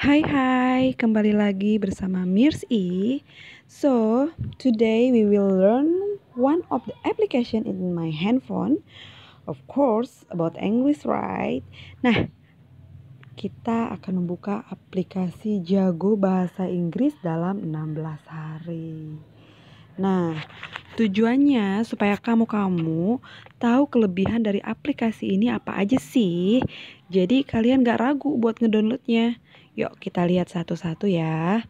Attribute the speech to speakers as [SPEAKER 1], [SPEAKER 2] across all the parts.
[SPEAKER 1] Hai, kembali lagi bersama Mirs E. So, today we will learn one of the application in my handphone. Of course, about English, right? Nah, kita akan membuka aplikasi Jago Bahasa Inggris dalam 16 hari. Nah, tujuannya supaya kamu tahu kelebihan dari aplikasi ini apa aja sih. Jadi kalian gak ragu buat ngedownloadnya. Yuk kita lihat satu-satu ya.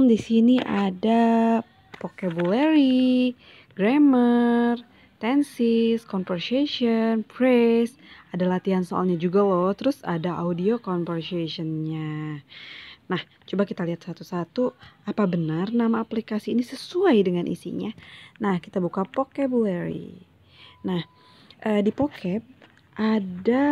[SPEAKER 1] Di sini ada vocabulary, grammar, tenses, conversation, phrase. Ada latihan soalnya juga loh. Terus ada audio conversationnya. Nah, coba kita lihat satu-satu. Apa benar nama aplikasi ini sesuai dengan isinya? Nah, kita buka vocabulary. Nah, di vocab ada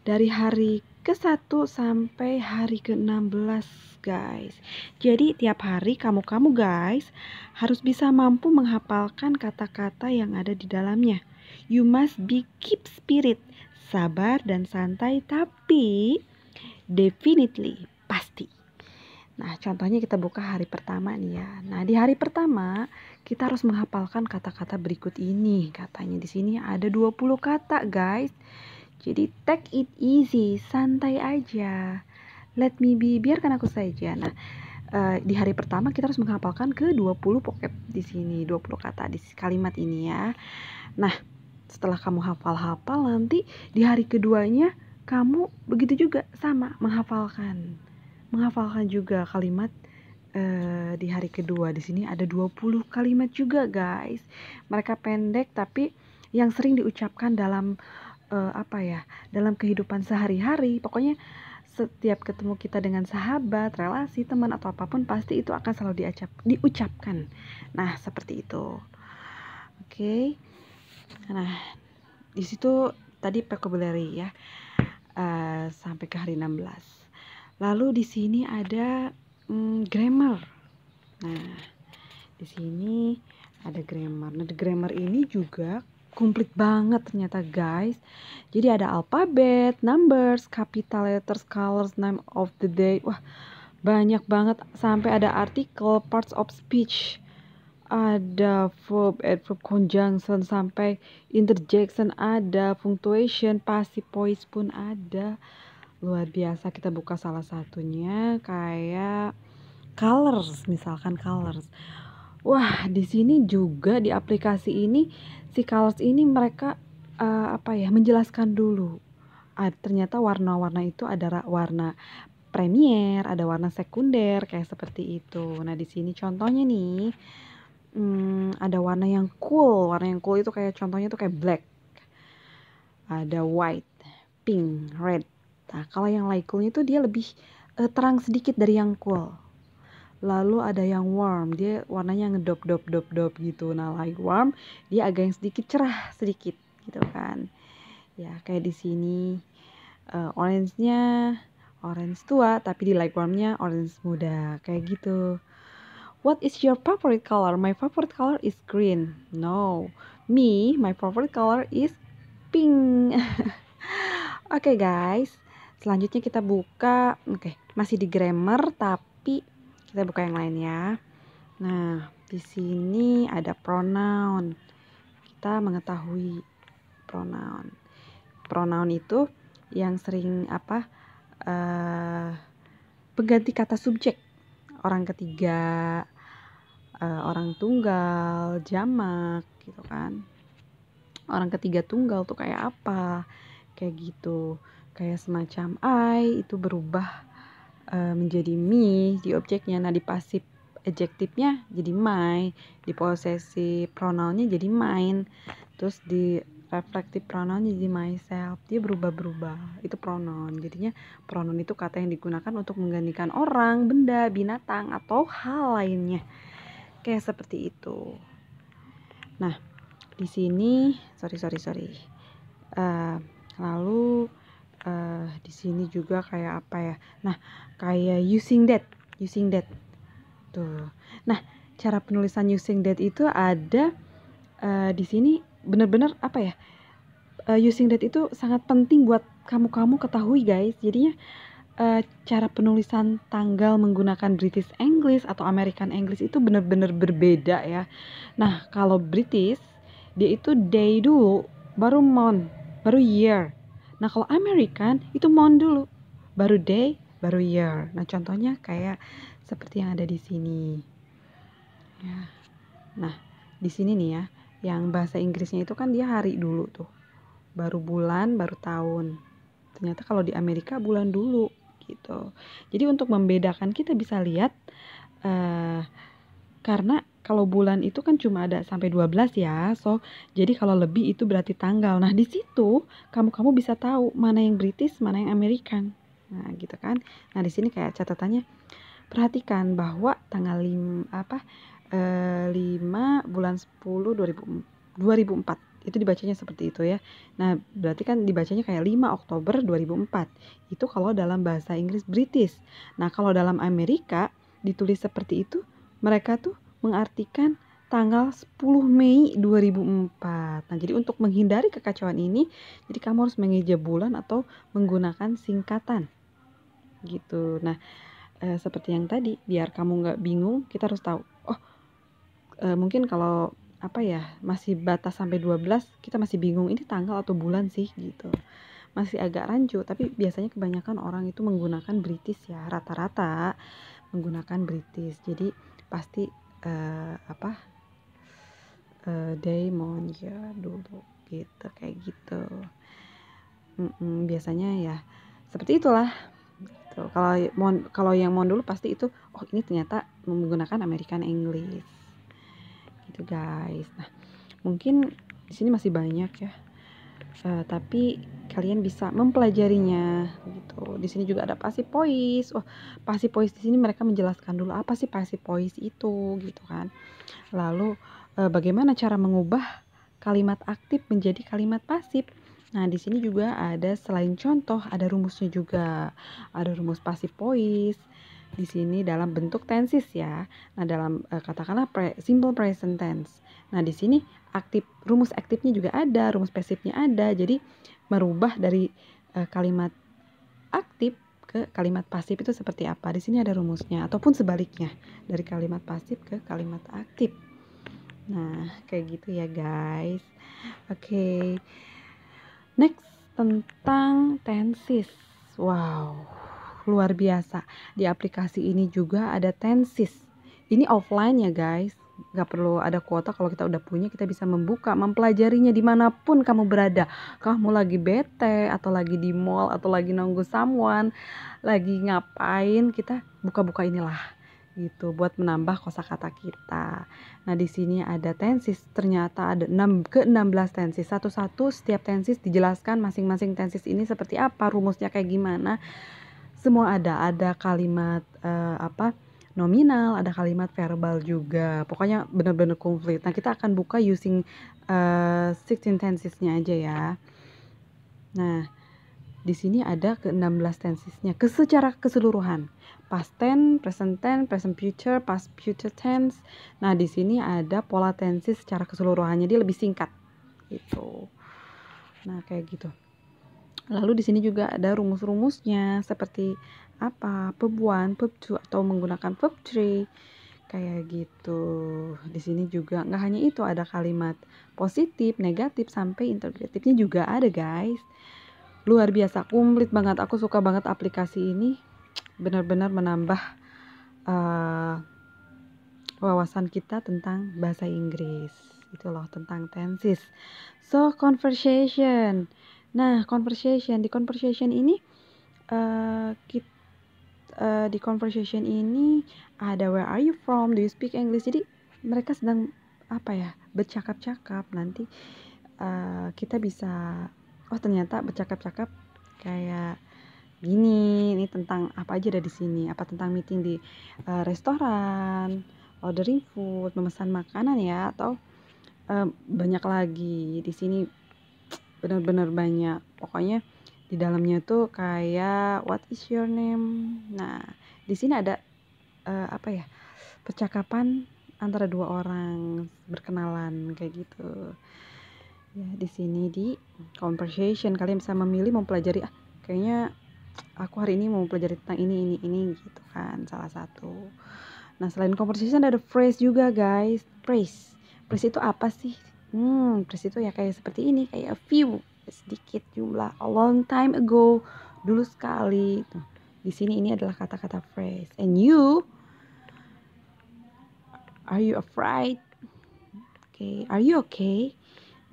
[SPEAKER 1] dari hari ke-1 sampai hari ke-16, guys. Jadi tiap hari kamu guys harus bisa mampu menghafalkan kata-kata yang ada di dalamnya. You must be keep spirit, sabar dan santai, tapi definitely pasti. Nah, contohnya kita buka hari pertama nih ya. Nah, di hari pertama kita harus menghafalkan kata-kata berikut ini. Katanya di sini ada 20 kata, guys. Jadi take it easy, santai aja. Let me be, biarkan aku saja. Nah, di hari pertama kita harus menghafalkan ke 20 vocab di sini, 20 kata di kalimat ini ya. Nah, setelah kamu hafal-hafal, nanti di hari keduanya kamu begitu juga sama menghafalkan juga kalimat di hari kedua. Di sini ada 20 kalimat juga, guys. Mereka pendek tapi yang sering diucapkan dalam dalam kehidupan sehari-hari. Pokoknya setiap ketemu kita dengan sahabat, relasi, teman atau apapun, pasti itu akan selalu diucapkan. Nah, seperti itu. Oke. Nah, di situ tadi vocabulary ya. Sampai ke hari 16. Lalu di sini ada grammar. Nah, di sini ada grammar. Nah, grammar ini juga komplit banget ternyata, guys. Jadi ada alfabet, numbers, capital letters, colors, name of the day. Wah, banyak banget, sampai ada artikel, parts of speech. Ada verb, adverb, conjunction, sampai interjection ada, punctuation, passive voice pun ada. Luar biasa. Kita buka salah satunya kayak colors, misalkan colors. Wah, di sini juga di aplikasi ini si colors ini mereka menjelaskan dulu. Ternyata warna-warna itu ada warna premier, ada warna sekunder kayak seperti itu. Nah, di sini contohnya nih ada warna yang cool. Warna yang cool itu kayak contohnya tuh kayak black. Ada white, pink, red. Nah, kalau yang light cool itu dia lebih terang sedikit dari yang cool. Lalu ada yang warm, dia warnanya ngedop gitu. Nah, light warm dia agak yang sedikit cerah sedikit gitu kan. Ya, kayak di sini orange-nya orange tua, tapi di light warm-nya orange muda, kayak gitu. What is your favorite color? My favorite color is green. No, my favorite color is pink. Oke, guys, selanjutnya kita buka. Masih di grammar tapi kita buka yang lain ya. Nah, di sini ada pronoun. Kita mengetahui pronoun. Pronoun itu yang sering pengganti kata subjek. Orang ketiga, orang tunggal, jamak gitu kan. Orang ketiga tunggal tuh kayak apa? Kayak gitu. Kayak semacam I itu berubah menjadi me di objeknya. Nah, di pasif adjektifnya jadi my, di possessive pronounnya jadi mine, terus di reflective pronounnya jadi myself. Dia berubah-berubah. Itu pronoun. Jadinya pronoun itu kata yang digunakan untuk menggantikan orang, benda, binatang atau hal lainnya. Kayak seperti itu. Nah, di sini sorry. Lalu di sini juga kayak apa ya? Nah, kayak using that. Tuh. Nah, cara penulisan using that itu ada di sini benar-benar using that itu sangat penting buat kamu ketahui, guys. Jadinya cara penulisan tanggal menggunakan British English atau American English itu benar-benar berbeda ya. Nah, kalau British dia itu day dulu, baru month, baru year. Nah, kalau American itu month dulu, baru day, baru year. Nah, contohnya kayak seperti yang ada di sini. Ya. Nah, di sini nih ya, yang bahasa Inggrisnya itu kan dia hari dulu tuh, baru bulan, baru tahun. Ternyata kalau di Amerika bulan dulu gitu. Jadi untuk membedakan kita bisa lihat karena kalau bulan itu kan cuma ada sampai 12 ya. So, jadi kalau lebih itu berarti tanggal. Nah, di situ kamu bisa tahu mana yang British, mana yang American. Nah, gitu kan. Nah, di sini kayak catatannya perhatikan bahwa tanggal 5 bulan 10 2004 itu dibacanya seperti itu ya. Nah, berarti kan dibacanya kayak 5 Oktober 2004. Itu kalau dalam bahasa Inggris British. Nah, kalau dalam Amerika ditulis seperti itu, mereka tuh mengartikan tanggal 10 Mei 2004. Nah, jadi untuk menghindari kekacauan ini, jadi kamu harus mengeja bulan atau menggunakan singkatan gitu. Nah, seperti yang tadi, biar kamu nggak bingung, kita harus tahu. Oh, mungkin kalau apa ya, masih batas sampai 12 kita masih bingung ini tanggal atau bulan sih gitu. Masih agak rancu, tapi biasanya kebanyakan orang itu menggunakan British ya, rata-rata menggunakan British. Jadi pasti day, month, year dulu gitu, kayak gitu. Biasanya ya seperti itulah. Gitu. Kalau yang mon dulu pasti itu, oh ini ternyata menggunakan American English. Gitu guys. Nah, mungkin di sini masih banyak ya. Tapi kalian bisa mempelajarinya gitu. Di sini juga ada passive voice. Oh, passive voice di sini mereka menjelaskan dulu apa sih passive voice itu gitu kan. Lalu bagaimana cara mengubah kalimat aktif menjadi kalimat pasif. Nah, di sini juga ada selain contoh, ada rumusnya juga. Ada rumus passive voice. Di sini dalam bentuk tenses ya. Nah, dalam katakanlah simple present tense. Nah, di sini rumus aktifnya juga ada, rumus pasifnya ada. Jadi merubah dari kalimat aktif ke kalimat pasif itu seperti apa? Di sini ada rumusnya ataupun sebaliknya dari kalimat pasif ke kalimat aktif. Nah, kayak gitu ya guys. Oke. Next tentang tenses. Wow, luar biasa. Di aplikasi ini juga ada tenses. Ini offline ya guys. Gak perlu ada kuota, kalau kita udah punya kita bisa membuka, mempelajarinya dimanapun kamu berada. Kamu lagi bete, atau lagi di mall, atau lagi nunggu someone, lagi ngapain, kita buka-buka inilah gitu buat menambah kosakata kita. Nah, di sini ada tenses, ternyata ada 16 tenses. Satu-satu setiap tenses dijelaskan masing-masing tenses ini seperti apa, rumusnya kayak gimana. Semua ada kalimat nominal, ada kalimat verbal juga. Pokoknya benar-benar komplit. Nah, kita akan buka using 16 tensesnya aja ya. Nah, di sini ada ke-16 tensesnya secara keseluruhan. Past tense, present future, past future tense. Nah, di sini ada pola tenses secara keseluruhannya, dia lebih singkat gitu. Nah, kayak gitu. Lalu di sini juga ada rumus-rumusnya seperti apa? Verb 1, verb 2 atau menggunakan verb 3. Kayak gitu. Di sini juga nggak hanya itu, ada kalimat positif, negatif sampai interrogatifnya juga ada, guys. Luar biasa, komplit banget. Aku suka banget aplikasi ini. Benar-benar menambah wawasan kita tentang bahasa Inggris. Itu loh, tentang tenses. So, conversation. Nah, di conversation ini di conversation ini ada where are you from, do you speak English. Jadi mereka sedang bercakap-cakap. Nanti kita bisa, oh ternyata bercakap-cakap kayak gini, ini tentang apa aja ada di sini, apa tentang meeting di restoran, ordering food, memesan makanan ya, atau banyak lagi di sini, benar-benar banyak. Pokoknya di dalamnya tuh kayak what is your name. Nah, di sini ada percakapan antara dua orang berkenalan kayak gitu. Ya, di sini di conversation kalian bisa memilih mempelajari kayaknya aku hari ini mau belajar tentang ini gitu kan, salah satu. Nah, selain conversation ada phrase juga, guys. Phrase itu apa sih? Phrase itu ya kayak seperti ini, kayak a few, sedikit jumlah, a long time ago, dulu sekali. Tuh. Di sini ini adalah kata-kata phrase. And you, are you afraid? Okay, are you okay?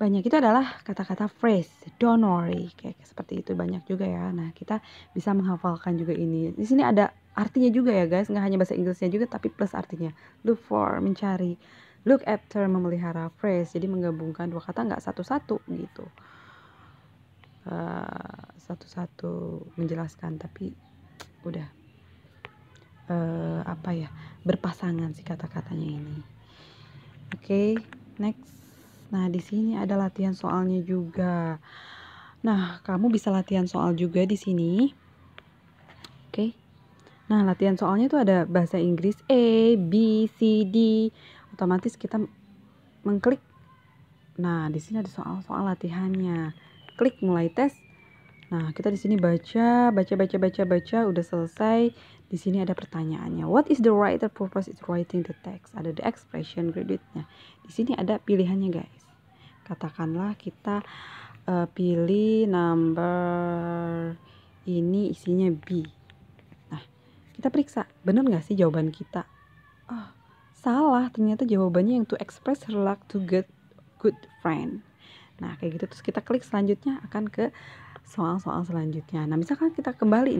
[SPEAKER 1] Banyak itu adalah kata-kata phrase, don't worry, kayak seperti itu banyak juga ya. Nah, kita bisa menghafalkan juga ini. Di sini ada artinya juga ya guys, nggak hanya bahasa Inggrisnya juga tapi plus artinya. Look for, mencari. Look after, memelihara. Phrase, jadi menggabungkan dua kata nggak satu-satu gitu. Satu-satu menjelaskan tapi udah berpasangan sih kata-katanya ini. Oke, next. Nah, di sini ada latihan soalnya juga. Nah, kamu bisa latihan soal juga di sini. Oke. Nah, latihan soalnya itu ada bahasa Inggris A, B, C, D. Otomatis kita mengklik. Nah, di sini ada soal-soal latihannya. Klik mulai tes. Nah, kita di sini baca, udah selesai. Di sini ada pertanyaannya. What is the writer purpose is writing the text? Ada the expression graded-nya. Di sini ada pilihannya, guys. Katakanlah kita pilih number ini isinya B. Nah, kita periksa, bener nggak sih jawaban kita? Salah, ternyata jawabannya yang to express her love to good friend. Nah, kayak gitu. Terus kita klik selanjutnya akan ke soal-soal selanjutnya. Nah, misalkan kita kembali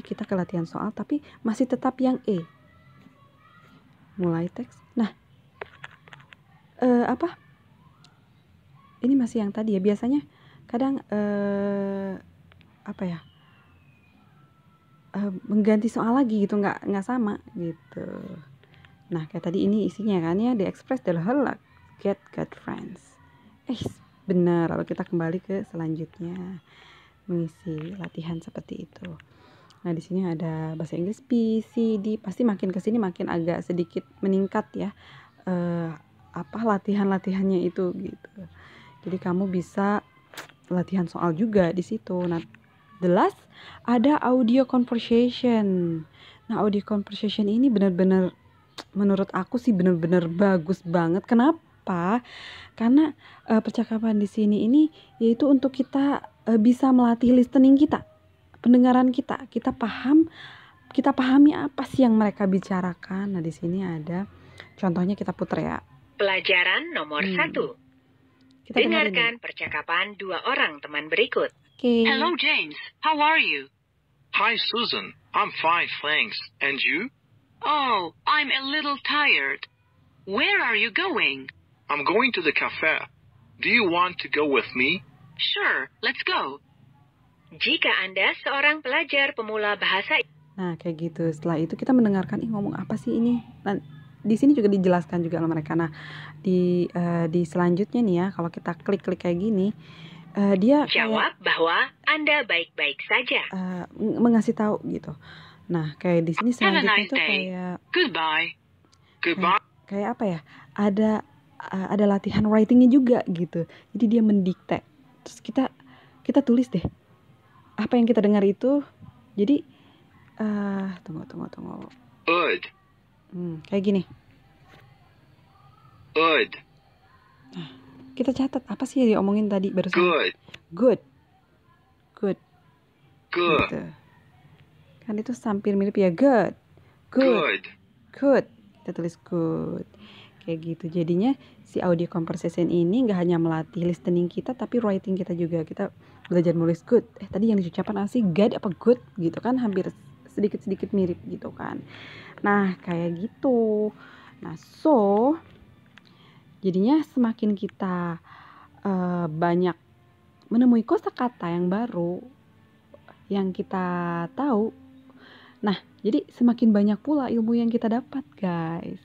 [SPEAKER 1] kita ke latihan soal tapi masih tetap yang E. Mulai teks. Nah, ini masih yang tadi ya. Biasanya kadang mengganti soal lagi gitu, nggak sama gitu. Nah, kayak tadi ini isinya kan ya, the express adalah her get good friends. Benar. Lalu kita kembali ke selanjutnya mengisi latihan seperti itu. Nah, di sini ada bahasa Inggris B, C, D. Pasti makin kesini makin agak sedikit meningkat ya. Latihan-latihannya itu gitu. Jadi kamu bisa latihan soal juga di situ. Nah, the last ada audio conversation. Nah, audio conversation ini benar-benar menurut aku sih benar-benar bagus banget. Kenapa? Karena percakapan di sini ini yaitu untuk kita bisa melatih listening kita, pendengaran kita. Kita pahami apa sih yang mereka bicarakan. Nah, di sini ada contohnya, kita putar ya.
[SPEAKER 2] Pelajaran nomor 1. Dengarkan percakapan dua orang teman berikut.
[SPEAKER 1] Okay.
[SPEAKER 2] Hello James, how are you?
[SPEAKER 3] Hi Susan, I'm fine thanks. And you?
[SPEAKER 2] Oh, I'm a little tired. Where are you going?
[SPEAKER 3] I'm going to the cafe. Do you want to go with me?
[SPEAKER 2] Sure, let's go. Jika Anda seorang pelajar pemula bahasa.
[SPEAKER 1] Nah, kayak gitu. Setelah itu kita mendengarkan, ngomong apa sih ini? Nah, di sini juga dijelaskan juga oleh mereka. Nah, di selanjutnya nih ya, kalau kita klik kayak gini, dia
[SPEAKER 2] jawab bahwa Anda baik-baik saja.
[SPEAKER 1] Mengasih tahu gitu. Nah, kayak di sini selanjutnya
[SPEAKER 2] nice
[SPEAKER 1] tuh kayak
[SPEAKER 2] goodbye.
[SPEAKER 3] Goodbye.
[SPEAKER 1] Kayak ada latihan writingnya juga gitu. Jadi dia mendikte. Terus kita tulis deh apa yang kita dengar itu. Jadi tunggu. Kayak gini. Nah, kita catat apa sih yang diomongin tadi barusan. Good. Gitu. Kan itu hampir mirip ya. Good. Kita tulis good. Kayak gitu. Jadinya si audio conversation ini nggak hanya melatih listening kita tapi writing kita juga. Kita belajar nulis good. Tadi yang diucapkan apa sih? Good apa good gitu kan, hampir sedikit mirip gitu kan. Nah, kayak gitu. Nah, jadinya semakin kita banyak menemui kosakata yang baru yang kita tahu. Nah, jadi semakin banyak pula ilmu yang kita dapat, guys.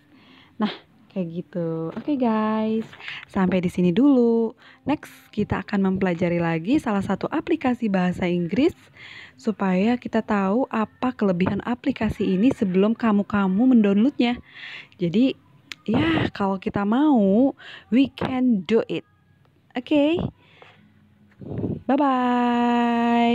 [SPEAKER 1] Nah, kayak gitu. Oke, guys. Sampai di sini dulu. Next, kita akan mempelajari lagi salah satu aplikasi bahasa Inggris supaya kita tahu apa kelebihan aplikasi ini sebelum kamu mendownloadnya. Jadi, ya kalau kita mau, we can do it. Oke. Bye-bye.